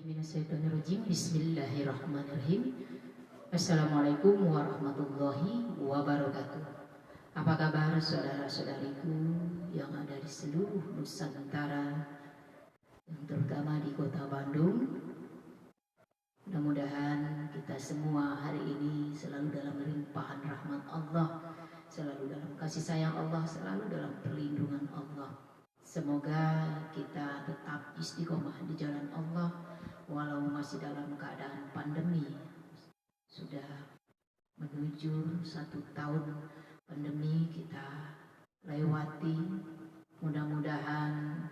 Minasyaitonirrajim. Bismillahirrahmanirrahim. Assalamualaikum warahmatullahi wabarakatuh. Apa kabar saudara-saudariku yang ada di seluruh Nusantara, yang terutama di kota Bandung? Mudah-mudahan kita semua hari ini selalu dalam limpahan rahmat Allah, selalu dalam kasih sayang Allah, selalu dalam perlindungan Allah. Semoga kita tetap istiqomah di jalan Allah walau masih dalam keadaan pandemi. Sudah menuju 1 tahun pandemi kita lewati. Mudah-mudahan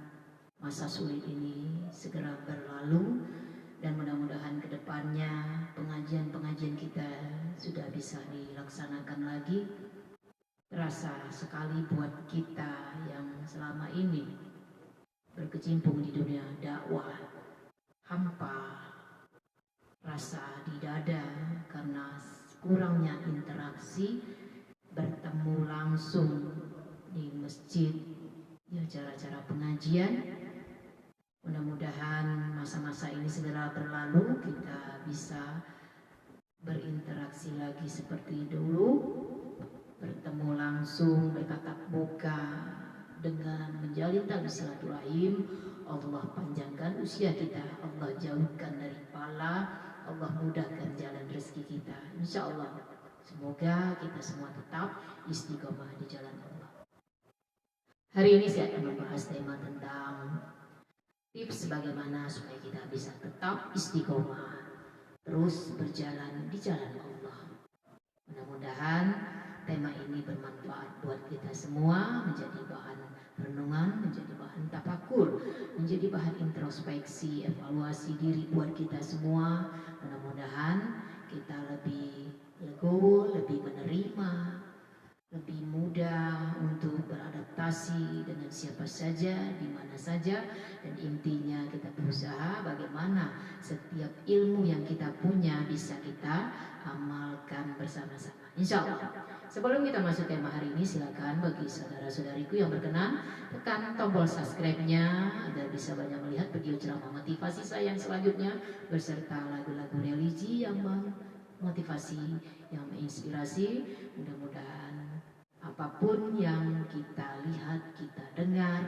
masa sulit ini segera berlalu dan mudah-mudahan kedepannya pengajian-pengajian kita sudah bisa dilaksanakan lagi. Terasa sekali buat kita yang selama ini berkecimpung di dunia dakwah, hampa rasa di dada karena kurangnya interaksi, bertemu langsung di masjid, di acara-acara pengajian. Mudah-mudahan masa-masa ini segera berlalu, kita bisa berinteraksi lagi seperti dulu, bertemu langsung, bertatap muka dengan menjalin tali silaturahim. Allah panjangkan usia kita, Allah jauhkan dari bala, Allah mudahkan jalan rezeki kita. Insya Allah, semoga kita semua tetap istiqomah di jalan Allah. Hari ini saya akan membahas tema tentang tips bagaimana supaya kita bisa tetap istiqomah, terus berjalan di jalan Allah. Mudah-mudahan tema ini bermanfaat buat kita semua, menjadi bahan renungan, menjadi bahan tafakur, menjadi bahan introspeksi, evaluasi diri buat kita semua. Mudah-mudahan kita lebih legowo, lebih menerima, lebih mudah untuk beradaptasi dengan siapa saja, di mana saja, dan intinya kita berusaha bagaimana setiap ilmu yang kita punya bisa kita amalkan bersama-sama. Insya Allah. Sebelum kita masuk tema hari ini, silakan bagi saudara-saudariku yang berkenan tekan tombol subscribe-nya agar bisa banyak melihat video ceramah motivasi saya yang selanjutnya beserta lagu-lagu religi yang memotivasi, yang menginspirasi. Mudah-mudahan apapun yang kita lihat, kita dengar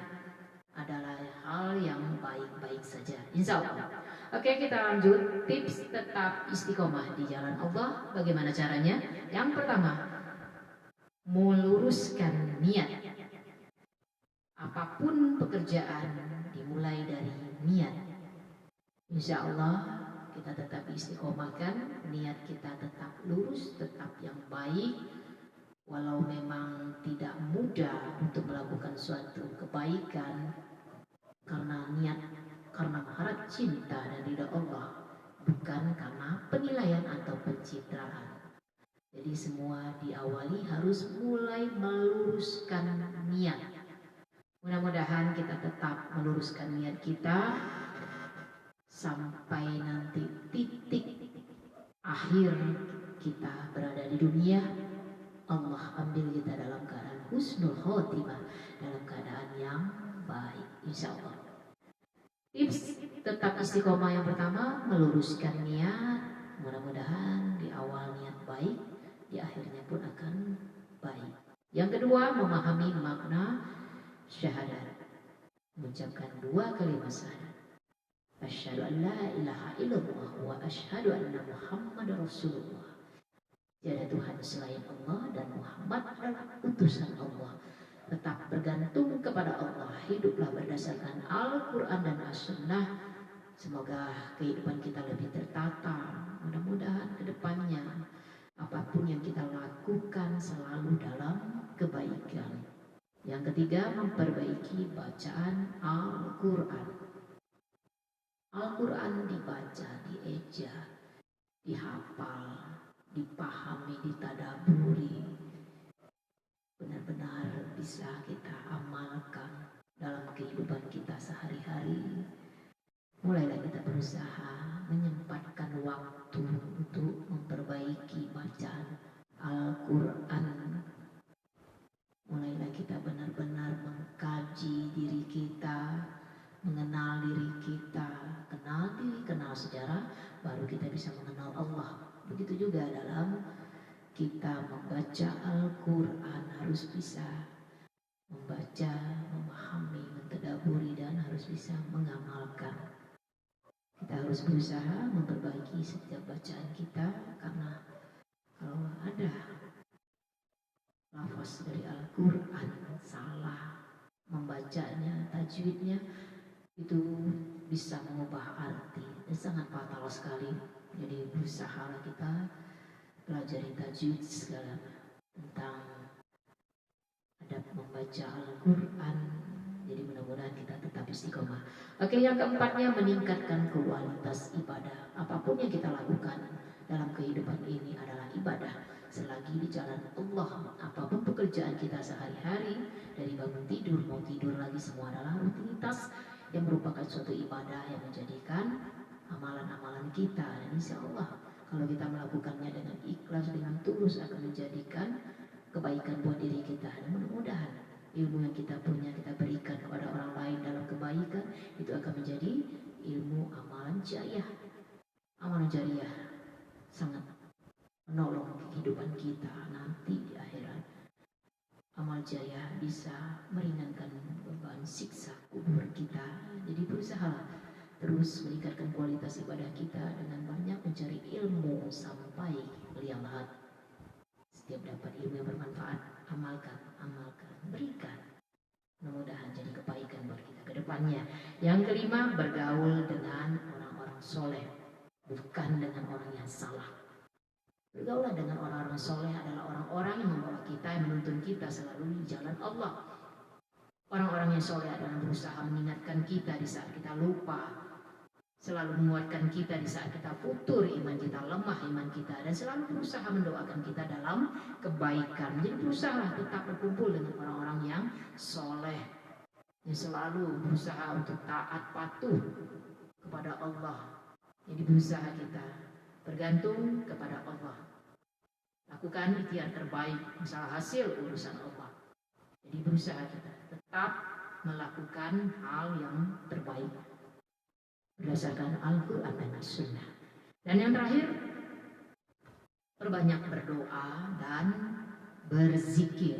adalah hal yang baik-baik saja, insya Allah. Oke, kita lanjut. Tips tetap istiqomah di jalan Allah. Bagaimana caranya? Yang pertama, meluruskan niat. Apapun pekerjaan dimulai dari niat. Insya Allah kita tetap istiqomahkan, niat kita tetap lurus, tetap yang baik. Walau memang tidak mudah untuk melakukan suatu kebaikan, karena niat, karena mengharap cinta dan ridha Allah, bukan karena penilaian atau pencitraan. Jadi semua diawali harus mulai meluruskan niat. Mudah-mudahan kita tetap meluruskan niat kita sampai nanti titik akhir kita berada di dunia, Allah ambil kita dalam keadaan husnul khotimah, dalam keadaan yang baik, insya Allah. Tips tetap istiqomah yang pertama, meluruskan niat. Mudah-mudahan di awal niat baik, di akhirnya pun akan baik. Yang kedua, memahami makna syahadat, mengucapkan 2 kalimat syahadat. Asyhadu an la ilaha illallah wa asyhadu anna Muhammadar Rasulullah. Tiada Tuhan selain Allah dan Muhammad adalah utusan Allah. Tetap bergantung kepada Allah, hiduplah berdasarkan Al-Quran dan As-Sunnah. Semoga kehidupan kita lebih tertata. Mudah-mudahan kedepannya apapun yang kita lakukan selalu dalam kebaikan. Yang ketiga, memperbaiki bacaan Al-Quran. Al-Quran dibaca, dieja, dihafal, dipahami, ditadaburi, benar-benar bisa kita amalkan dalam kehidupan kita sehari-hari. Mulailah kita berusaha menyempatkan waktu untuk memperbaiki bacaan Al-Quran. Mulailah kita benar-benar mengkaji diri kita, mengenal diri kita, kenal diri, kenal kita membaca Al-Quran harus bisa membaca, memahami, mentadaburi, dan harus bisa mengamalkan. Kita harus berusaha memperbaiki setiap bacaan kita, karena kalau ada lafaz dari Al-Quran salah membacanya, tajwidnya, itu bisa mengubah arti dan sangat fatal sekali. Jadi berusahalah kita pelajari tajwid segala tentang adab membaca Al-Quran. Jadi mudah-mudahan kita tetap istiqomah. Oke, yang keempatnya, meningkatkan kualitas ibadah. Apapun yang kita lakukan dalam kehidupan ini adalah ibadah. Selagi di jalan Allah, apapun pekerjaan kita sehari-hari, dari bangun tidur, mau tidur lagi, semua adalah rutinitas yang merupakan suatu ibadah yang menjadikan amalan-amalan kita. Dan insya Allah kalau kita melakukannya dengan ikhlas, dengan tulus, akan menjadikan kebaikan buat diri kita. Dan mudah-mudahan ilmu yang kita punya kita berikan kepada orang lain dalam kebaikan, itu akan menjadi ilmu amalan jariah. Amalan jariah sangat menolong kehidupan kita nanti di akhirat. Amal jariah bisa meringankan beban siksa kubur kita. Jadi berusahalah terus meningkatkan kualitas ibadah kita dengan banyak mencari ilmu sampai lihat. Setiap dapat ilmu yang bermanfaat, amalkan, berikan. Mudah-mudahan jadi kebaikan buat kita ke depannya. Yang kelima, bergaul dengan orang-orang soleh, bukan dengan orang yang salah. Bergaulah dengan orang-orang soleh adalah orang-orang yang membawa kita, yang menuntun kita selalu di jalan Allah. Orang-orang yang soleh adalah berusaha mengingatkan kita di saat kita lupa, selalu menguatkan kita di saat kita futur, iman kita lemah, iman kita, dan selalu berusaha mendoakan kita dalam kebaikan. Jadi berusaha tetap berkumpul dengan orang-orang yang soleh, yang selalu berusaha untuk taat patuh kepada Allah. Jadi berusaha kita bergantung kepada Allah, lakukan ikhtiar terbaik, masalah hasil urusan Allah. Jadi berusaha kita tetap melakukan hal yang terbaik berdasarkan Al-Quran dan As-Sunnah. Dan yang terakhir, perbanyak berdoa dan berzikir.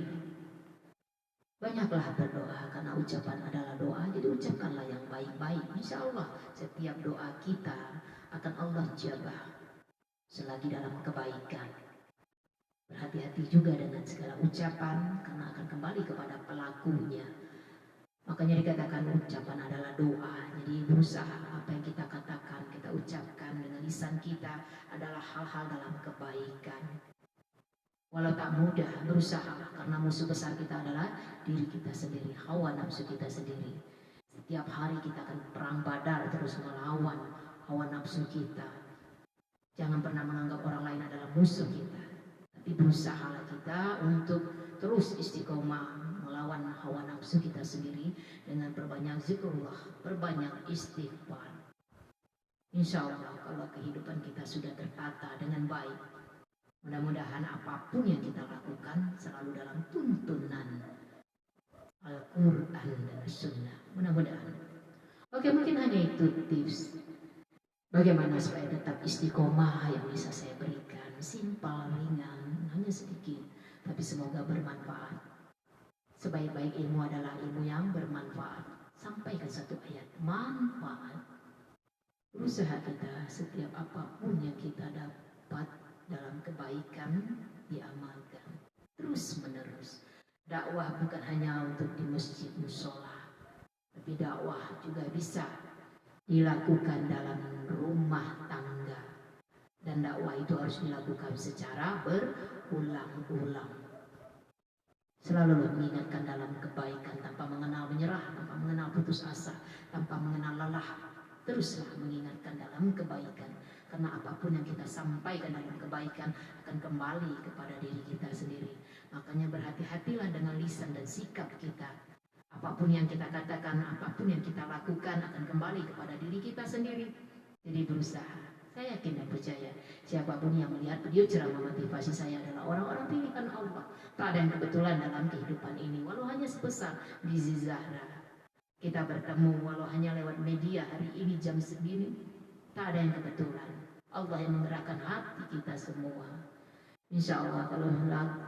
Banyaklah berdoa, karena ucapan adalah doa. Jadi ucapkanlah yang baik-baik. Insya Allah setiap doa kita akan Allah jabah selagi dalam kebaikan. Berhati-hati juga dengan segala ucapan, karena akan kembali kepada pelakunya. Makanya dikatakan ucapan adalah doa. Jadi berusaha apa yang kita katakan, kita ucapkan dengan lisan kita adalah hal-hal dalam kebaikan. Walau tak mudah, berusaha, karena musuh besar kita adalah diri kita sendiri, hawa nafsu kita sendiri. Setiap hari kita akan perang badar terus melawan hawa nafsu kita. Jangan pernah menganggap orang lain adalah musuh kita, tapi berusahalah kita untuk terus istiqomah melawan hawa nafsu kita sendiri dengan perbanyak zikrullah, perbanyak istighfar. Insya Allah kalau kehidupan kita sudah tertata dengan baik, mudah-mudahan apapun yang kita lakukan selalu dalam tuntunan Al-Quran dan Sunnah. Mudah-mudahan. Oke, mungkin hanya itu tips bagaimana supaya tetap istiqomah yang bisa saya berikan. Simpel, ringan, hanya sedikit, tapi semoga bermanfaat. Sebaik-baik ilmu adalah ilmu yang bermanfaat. Sampaikan satu ayat manfaat. Berusaha kita setiap apapun yang kita dapat dalam kebaikan diamalkan terus menerus. Dakwah bukan hanya untuk di masjid musola, tapi dakwah juga bisa dilakukan dalam rumah tangga. Dan dakwah itu harus dilakukan secara berulang-ulang. Selalu mengingatkan dalam kebaikan, tanpa mengenal menyerah, tanpa mengenal putus asa, tanpa mengenal lelah. Teruslah mengingatkan dalam kebaikan, karena apapun yang kita sampaikan dalam kebaikan akan kembali kepada diri kita sendiri. Makanya berhati-hatilah dengan lisan dan sikap kita. Apapun yang kita katakan, apapun yang kita lakukan akan kembali kepada diri kita sendiri. Jadi berusaha. Saya yakin dan percaya siapapun yang melihat video ceramah motivasi saya adalah orang-orang pilihan Allah. Tak ada yang kebetulan dalam kehidupan ini, walau hanya sebesar biji Zahra. Kita bertemu walau hanya lewat media hari ini jam segini. Tak ada yang kebetulan. Allah yang menggerakkan hati kita semua. Insya Allah kalau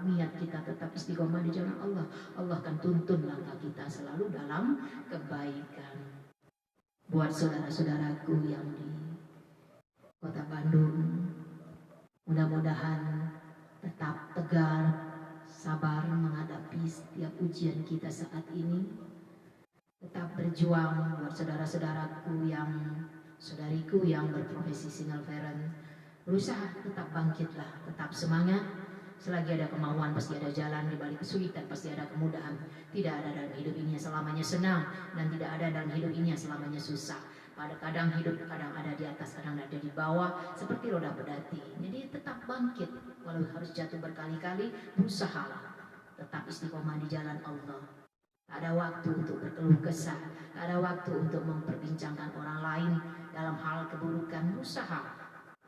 niat kita tetap istiqomah di jalan Allah, Allah akan tuntun langkah kita selalu dalam kebaikan. Buat saudara-saudaraku yang di Kota Bandung, mudah-mudahan tetap tegar, sabar menghadapi setiap ujian kita saat ini. Tetap berjuang buat saudariku yang berprofesi single parent. Berusaha tetap bangkitlah, tetap semangat. Selagi ada kemauan pasti ada jalan, di balik kesulitan pasti ada kemudahan. Tidak ada dalam hidup ini yang selamanya senang, dan tidak ada dalam hidup ini yang selamanya susah. Pada kadang hidup kadang ada di atas, kadang ada di bawah, seperti roda pedati. Jadi tetap bangkit, walau harus jatuh berkali-kali, berusahalah. Tetap istiqomah di jalan Allah. Tak ada waktu untuk berkeluh kesah, tak ada waktu untuk memperbincangkan orang lain dalam hal keburukan. Berusaha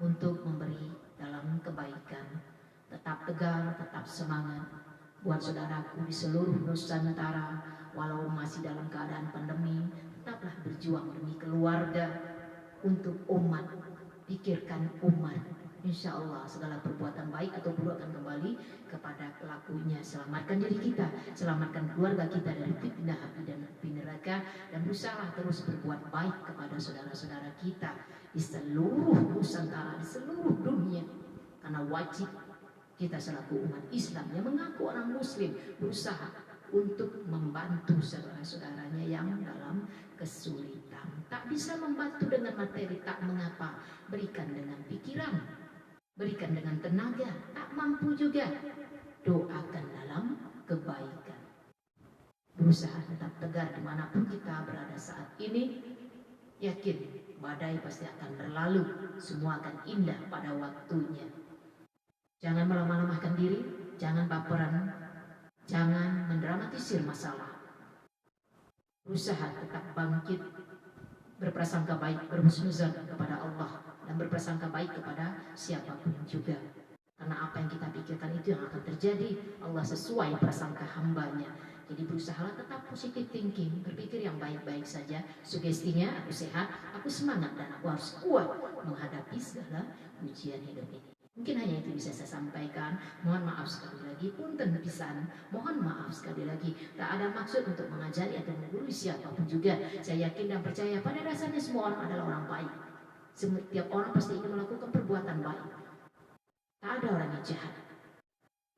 untuk memberi dalam kebaikan. Tetap tegar, tetap semangat. Buat saudaraku di seluruh Nusantara, walau masih dalam keadaan pandemi, tetaplah berjuang demi keluarga, untuk umat. Pikirkan umat. Insya Allah segala perbuatan baik atau buruk akan kembali kepada pelakunya. Selamatkan diri kita, selamatkan keluarga kita dari fitnah api dan api neraka, dan berusaha terus berbuat baik kepada saudara-saudara kita di seluruh Nusantara, di seluruh dunia. Karena wajib kita selaku umat Islam yang mengaku orang Muslim berusaha untuk membantu saudara-saudaranya yang dalam kesulitan. Tak bisa membantu dengan materi, tak mengapa, berikan dengan pikiran, berikan dengan tenaga. Tak mampu juga, doakan dalam kebaikan. Berusaha tetap tegar dimanapun kita berada saat ini. Yakin badai pasti akan berlalu, semua akan indah pada waktunya. Jangan melemah-lemahkan diri, jangan baperan, jangan mendramatisir masalah. Berusaha tetap bangkit, berprasangka baik, berhusnuzan kepada Allah, dan berprasangka baik kepada siapapun juga. Karena apa yang kita pikirkan itu yang akan terjadi. Allah sesuai prasangka hambanya. Jadi berusahalah tetap positive thinking, berpikir yang baik-baik saja. Sugestinya, aku sehat, aku semangat, dan aku harus kuat menghadapi segala ujian hidup ini. Mungkin hanya itu bisa saya sampaikan. Mohon maaf sekali lagi, punten pisan. Mohon maaf sekali lagi. Tak ada maksud untuk mengajari atau menggurui siapapun juga. Saya yakin dan percaya pada dasarnya semua orang adalah orang baik. Setiap orang pasti ingin melakukan perbuatan baik. Tak ada orang yang jahat.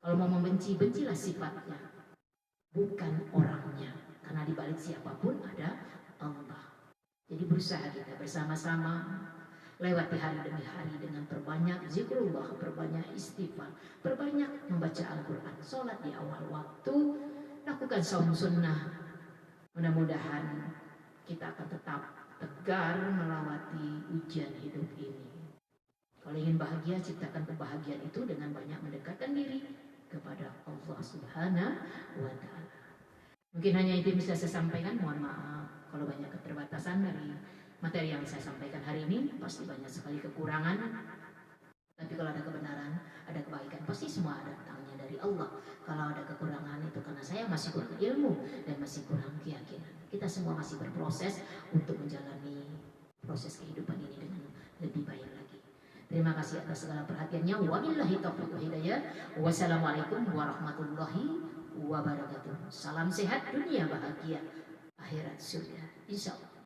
Kalau mau membenci, bencilah sifatnya, bukan orangnya. Karena di balik siapapun ada Allah. Jadi berusaha kita bersama-sama lewati hari demi hari dengan perbanyak zikrullah, perbanyak istighfar, perbanyak membaca Al-Quran, sholat di awal waktu, lakukan saum sunnah. Mudah-mudahan kita akan tetap tegar melewati ujian hidup ini. Kalau ingin bahagia, ciptakan kebahagiaan itu dengan banyak mendekatkan diri kepada Allah Subhanahu wa Ta'ala. Mungkin hanya itu yang bisa saya sampaikan. Mohon maaf kalau banyak keterbatasan dari materi yang saya sampaikan hari ini. Pasti banyak sekali kekurangan, tapi kalau ada kebenaran, ada kebaikan, pasti semua datangnya dari Allah. Kalau ada kekurangan itu karena saya masih kurang ilmu dan masih kurang keyakinan. Kita semua masih berproses untuk menjalani proses kehidupan ini dengan lebih baik lagi. Terima kasih atas segala perhatiannya. Wabillahi taufiq wal hidayah. Wassalamualaikum warahmatullahi wabarakatuh. Salam sehat, dunia bahagia, akhirat surga, insyaallah.